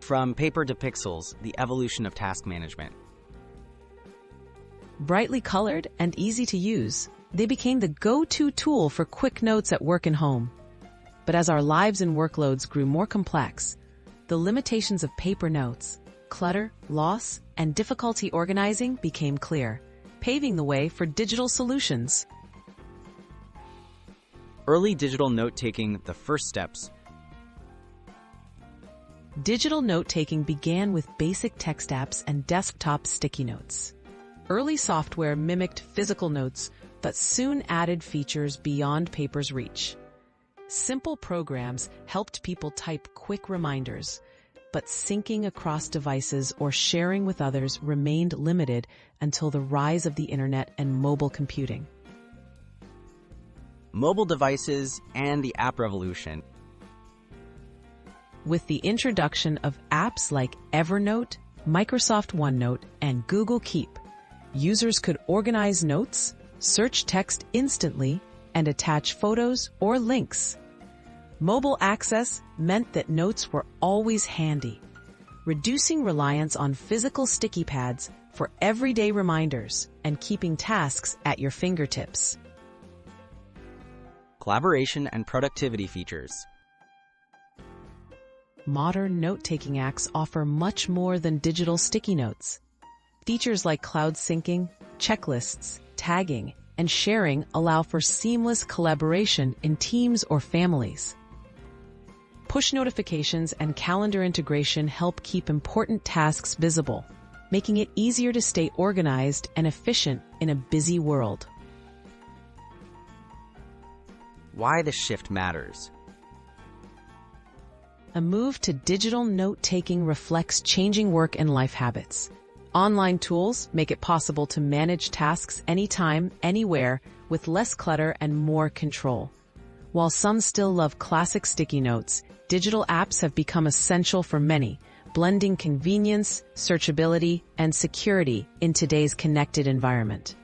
From paper to pixels, the evolution of task management. Brightly colored and easy to use, they became the go-to tool for quick notes at work and home. But as our lives and workloads grew more complex, the limitations of paper notes, clutter, loss, and difficulty organizing became clear, paving the way for digital solutions. Early digital note-taking, the first steps. Digital note-taking began with basic text apps and desktop sticky notes. Early software mimicked physical notes, but soon added features beyond paper's reach. Simple programs helped people type quick reminders, but syncing across devices or sharing with others remained limited until the rise of the internet and mobile computing. Mobile devices and the app revolution. With the introduction of apps like Evernote, Microsoft OneNote, and Google Keep, users could organize notes, search text instantly, and attach photos or links. Mobile access meant that notes were always handy, reducing reliance on physical sticky pads for everyday reminders and keeping tasks at your fingertips. Collaboration and productivity features. Modern note-taking apps offer much more than digital sticky notes. Features like cloud syncing, checklists, tagging, and sharing allow for seamless collaboration in teams or families. Push notifications and calendar integration help keep important tasks visible, making it easier to stay organized and efficient in a busy world. Why the shift matters. A move to digital note-taking reflects changing work and life habits. Online tools make it possible to manage tasks anytime, anywhere, with less clutter and more control. While some still love classic sticky notes, digital apps have become essential for many, blending convenience, searchability, and security in today's connected environment.